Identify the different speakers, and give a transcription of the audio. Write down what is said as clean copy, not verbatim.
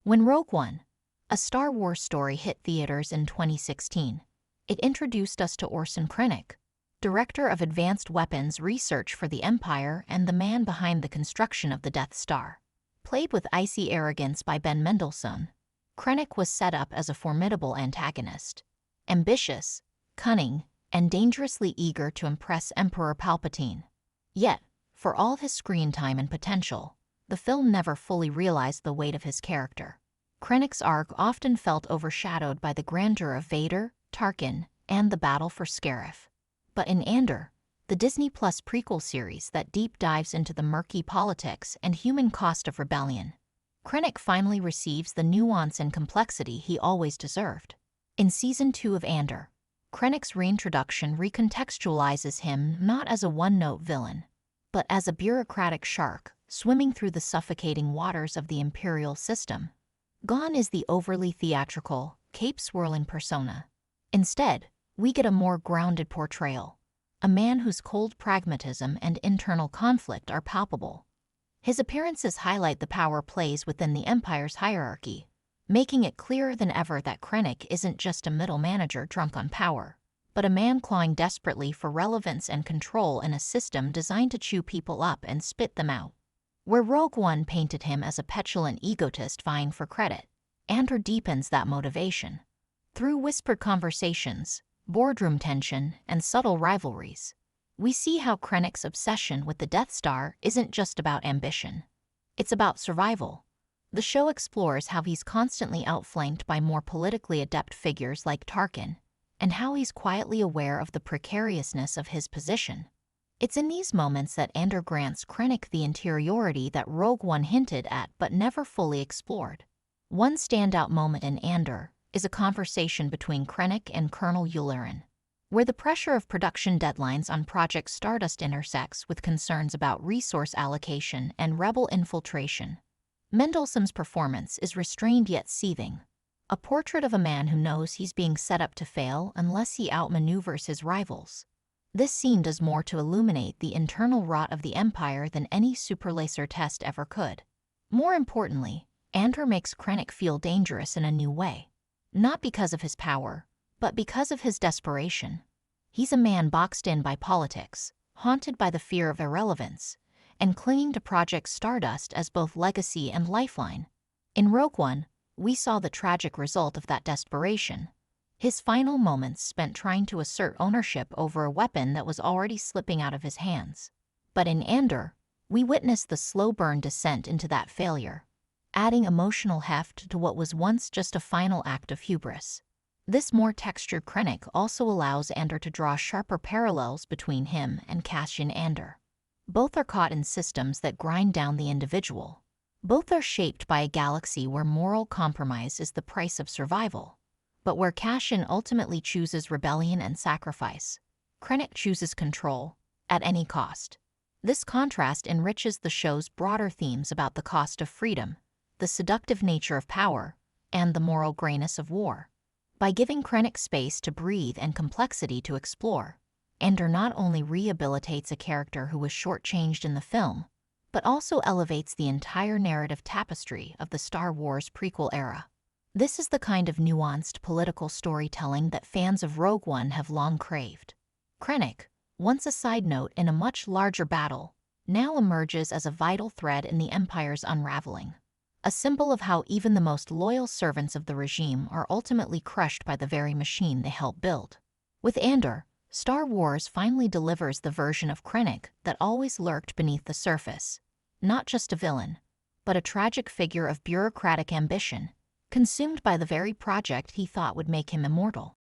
Speaker 1: When Rogue One, a Star Wars story, hit theaters in 2016, it introduced us to Orson Krennic, director of advanced weapons research for the Empire and the man behind the construction of the Death Star. Played with icy arrogance by Ben Mendelsohn, Krennic was set up as a formidable antagonist, ambitious, cunning, and dangerously eager to impress Emperor Palpatine. Yet, for all his screen time and potential, the film never fully realized the weight of his character. Krennic's arc often felt overshadowed by the grandeur of Vader, Tarkin, and the battle for Scarif. But in Andor, the Disney Plus prequel series that deep dives into the murky politics and human cost of rebellion, Krennic finally receives the nuance and complexity he always deserved. In Season 2 of Andor, Krennic's reintroduction recontextualizes him not as a one-note villain, but as a bureaucratic shark swimming through the suffocating waters of the Imperial system. Gone is the overly theatrical, cape-swirling persona. Instead, we get a more grounded portrayal, a man whose cold pragmatism and internal conflict are palpable. His appearances highlight the power plays within the Empire's hierarchy, making it clearer than ever that Krennic isn't just a middle manager drunk on power, but a man clawing desperately for relevance and control in a system designed to chew people up and spit them out. Where Rogue One painted him as a petulant egotist vying for credit, Andor deepens that motivation. Through whispered conversations, boardroom tension, and subtle rivalries, we see how Krennic's obsession with the Death Star isn't just about ambition. It's about survival. The show explores how he's constantly outflanked by more politically adept figures like Tarkin, and how he's quietly aware of the precariousness of his position. It's in these moments that Andor grants Krennic the interiority that Rogue One hinted at but never fully explored. One standout moment in Andor is a conversation between Krennic and Colonel Yularen, where the pressure of production deadlines on Project Stardust intersects with concerns about resource allocation and rebel infiltration. Mendelsohn's performance is restrained yet seething, a portrait of a man who knows he's being set up to fail unless he outmaneuvers his rivals. This scene does more to illuminate the internal rot of the Empire than any superlaser test ever could. More importantly, Andor makes Krennic feel dangerous in a new way. Not because of his power, but because of his desperation. He's a man boxed in by politics, haunted by the fear of irrelevance, and clinging to Project Stardust as both legacy and lifeline. In Rogue One, we saw the tragic result of that desperation. His final moments spent trying to assert ownership over a weapon that was already slipping out of his hands. But in Andor, we witnessed the slow burn descent into that failure, adding emotional heft to what was once just a final act of hubris. This more textured Krennic also allows Andor to draw sharper parallels between him and Cassian Andor. Both are caught in systems that grind down the individual. Both are shaped by a galaxy where moral compromise is the price of survival. But where Cassian ultimately chooses rebellion and sacrifice, Krennic chooses control, at any cost. This contrast enriches the show's broader themes about the cost of freedom, the seductive nature of power, and the moral grayness of war. By giving Krennic space to breathe and complexity to explore, Andor not only rehabilitates a character who was shortchanged in the film, but also elevates the entire narrative tapestry of the Star Wars prequel era. This is the kind of nuanced political storytelling that fans of Rogue One have long craved. Krennic, once a side note in a much larger battle, now emerges as a vital thread in the Empire's unraveling, a symbol of how even the most loyal servants of the regime are ultimately crushed by the very machine they helped build. With Andor, Star Wars finally delivers the version of Krennic that always lurked beneath the surface, not just a villain, but a tragic figure of bureaucratic ambition, consumed by the very project he thought would make him immortal.